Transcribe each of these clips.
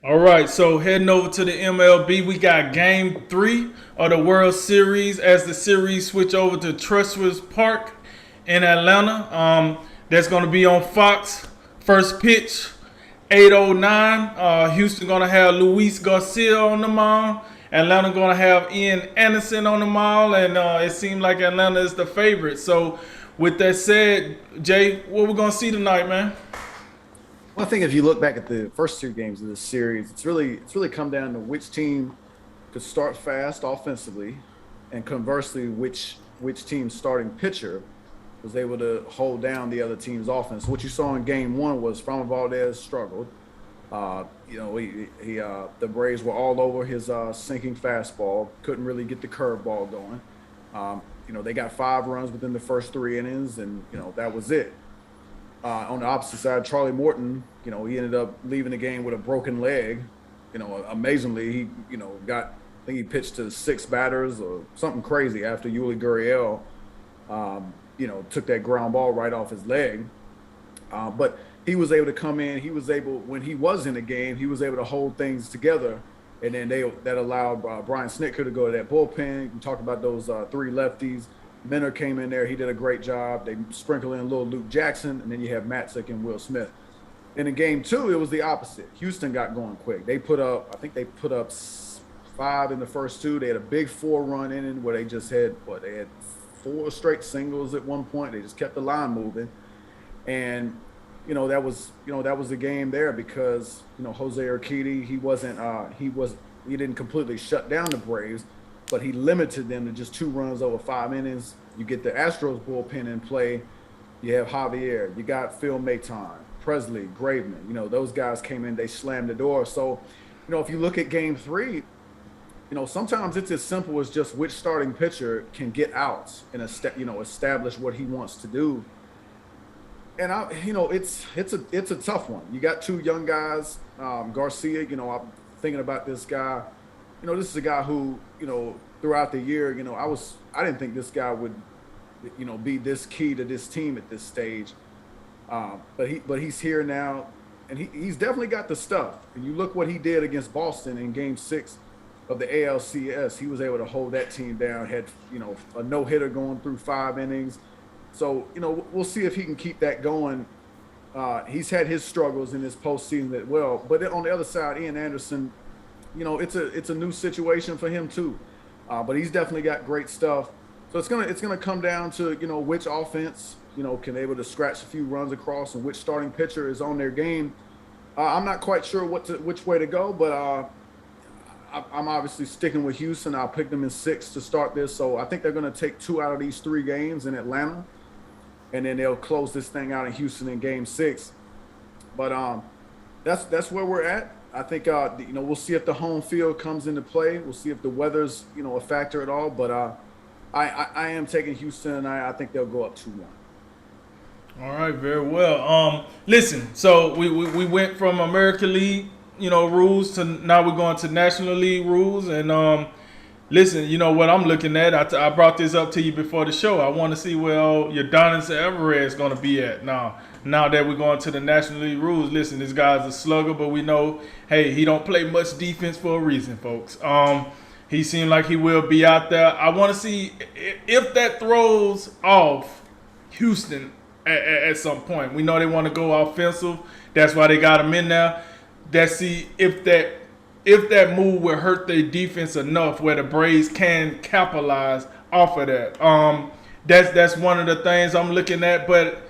All right, so heading over to the MLB, we got Game 3 of the World Series as the series switch over to Truist Park in Atlanta. That's going to be on Fox. First pitch, 8:09. Houston going to have Luis Garcia on the mound. Atlanta going to have Ian Anderson on the mound, and it seems like Atlanta is the favorite. So, with that said, Jay, what we going to see tonight, man? Well, I think if you look back at the first two games of this series, it's really come down to which team could start fast offensively, and conversely, which team's starting pitcher was able to hold down the other team's offense. What you saw in Game One was Framber Valdez struggled. The Braves were all over his sinking fastball, couldn't really get the curveball going. They got 5 runs within the first 3 innings, and that was it. On the opposite side, Charlie Morton, he ended up leaving the game with a broken leg. Amazingly, I think he pitched to 6 batters or something crazy after Yuli Gurriel, took that ground ball right off his leg. But he was able to come in. When he was in the game, he was able to hold things together. And then that allowed Brian Snitker to go to that bullpen. You talked about those 3 lefties. Minner came in there. He did a great job. They sprinkled in a little Luke Jackson, and then you have Matzik and Will Smith. And in Game 2, it was the opposite. Houston got going quick. I think they put up 5 in the first 2. They had a big 4-run inning where they just had 4 straight singles at one point. They just kept the line moving. And that was the game there because Jose Urquidy, he didn't completely shut down the Braves, but he limited them to just 2 runs over 5 innings. You get the Astros bullpen in play. You have Javier. You got Phil Maton, Presley, Graveman. Those guys came in. They slammed the door. So, if you look at Game 3, sometimes it's as simple as just which starting pitcher can get outs and establish what he wants to do. And it's a tough one. You got 2 young guys, Garcia. I'm thinking about this guy. This is a guy who, throughout the year, I didn't think this guy would, be this key to this team at this stage. But he's here now, and he's definitely got the stuff. And you look what he did against Boston in Game 6 of the ALCS. He was able to hold that team down. Had a no-hitter going through 5 innings. So we'll see if he can keep that going. He's had his struggles in this postseason as well. But on the other side, Ian Anderson. It's a new situation for him too, but he's definitely got great stuff. So it's gonna come down to which offense can able to scratch a few runs across and which starting pitcher is on their game. I'm not quite sure which way to go, but I'm obviously sticking with Houston. I'll pick them in 6 to start this. So I think they're gonna take 2 out of these 3 games in Atlanta, and then they'll close this thing out in Houston in Game 6. But that's where we're at. I think we'll see if the home field comes into play. We'll see if the weather's a factor at all. But I am taking Houston, and I think they'll go up 2-1. All right, very well. Listen, so we went from American League, rules to now we're going to National League rules, and listen, what I'm looking at. I brought this up to you before the show. I want to see where your Yodonis Alvarez is going to be at now. Now that we're going to the National League rules, listen, this guy's a slugger, but we know, hey, he don't play much defense for a reason, folks. He seemed like he will be out there. I want to see if that throws off Houston at some point. We know they want to go offensive. That's why they got him in there. Let's see if that move will hurt their defense enough where the Braves can capitalize off of that. That's one of the things I'm looking at. But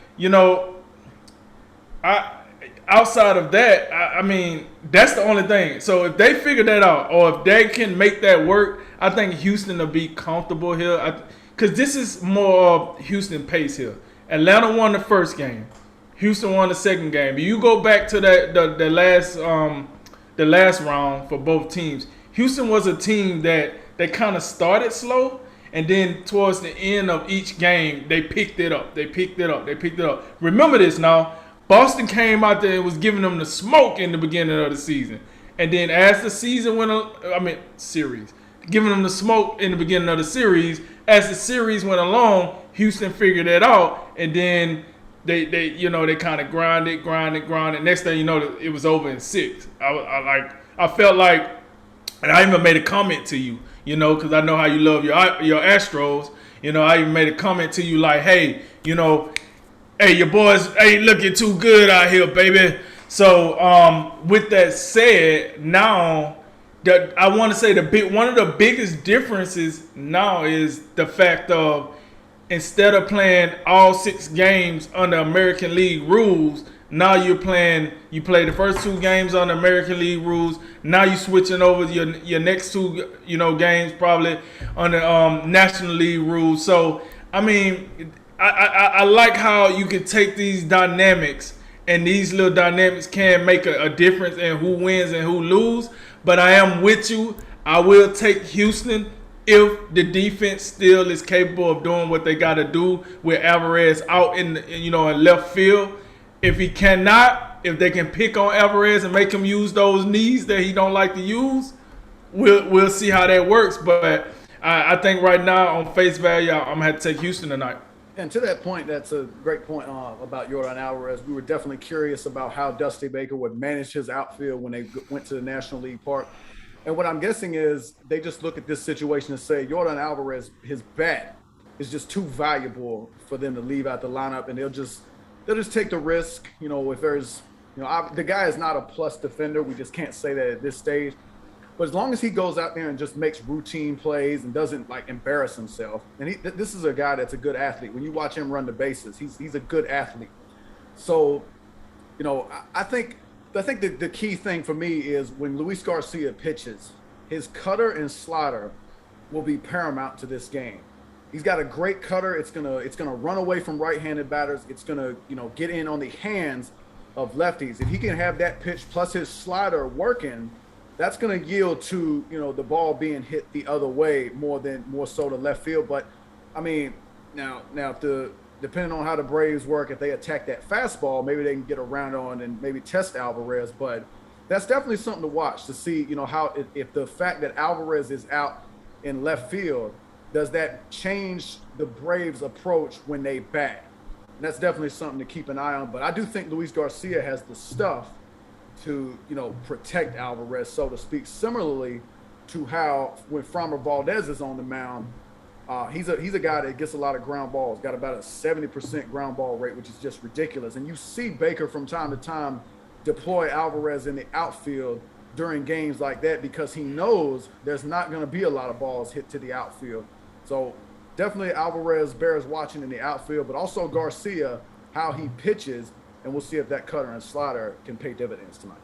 outside of that, I mean, that's the only thing. So if they figure that out, or if they can make that work, I think Houston will be comfortable here. Because this is more of Houston pace here. Atlanta won the first game. Houston won the second game. You go back to the last round for both teams. Houston was a team that kind of started slow, and then towards the end of each game, they picked it up. Remember this now. Boston came out there and was giving them the smoke in the beginning of the season. And then as the season series. Giving them the smoke in the beginning of the series. As the series went along, Houston figured it out. And then they kind of grinded. Next thing you know, it was over in 6. I felt like, and I even made a comment to you, you know, because I know how you love your Astros. You know, I even made a comment to you like, hey, you know, hey, your boys ain't looking too good out here, baby. So, with that said, now I want to say one of the biggest differences now is the fact of instead of playing all 6 games under American League rules, now you play the first 2 games on the American League rules. Now you switching over your next 2, you know, games probably on the National League rules. So I mean, I like how you can take these dynamics, and these little dynamics can make a difference in who wins and who lose. But I am with you. I will take Houston if the defense still is capable of doing what they got to do with Alvarez out in left field. If he cannot, if they can pick on Alvarez and make him use those knees that he don't like to use, we'll see how that works. But I think right now on face value, I'm gonna have to take Houston tonight. And to that point, that's a great point about Yordan Alvarez. We were definitely curious about how Dusty Baker would manage his outfield when they went to the National League Park. And what I'm guessing is they just look at this situation and say, Yordan Alvarez, his bat is just too valuable for them to leave out the lineup, and they'll just take the risk. You know, if there's, the guy is not a plus defender. We just can't say that at this stage. But as long as he goes out there and just makes routine plays and doesn't like embarrass himself, and this is a guy that's a good athlete. When you watch him run the bases, he's a good athlete. So, I think the key thing for me is when Luis Garcia pitches, his cutter and slider will be paramount to this game. He's got a great cutter. It's gonna run away from right-handed batters. It's gonna get in on the hands of lefties. If he can have that pitch plus his slider working, that's going to yield to the ball being hit the other way more so to left field. But I mean, now depending on how the Braves work, if they attack that fastball, maybe they can get around on and maybe test Alvarez. But that's definitely something to watch to see how if the fact that Alvarez is out in left field, does that change the Braves' approach when they bat? And that's definitely something to keep an eye on. But I do think Luis Garcia has the stuff to protect Alvarez, so to speak. Similarly to how when Framber Valdez is on the mound, he's a guy that gets a lot of ground balls, got about a 70% ground ball rate, which is just ridiculous. And you see Baker from time to time deploy Alvarez in the outfield during games like that because he knows there's not going to be a lot of balls hit to the outfield. So definitely Alvarez bears watching in the outfield, but also Garcia, how he pitches. And we'll see if that cutter and slider can pay dividends tonight.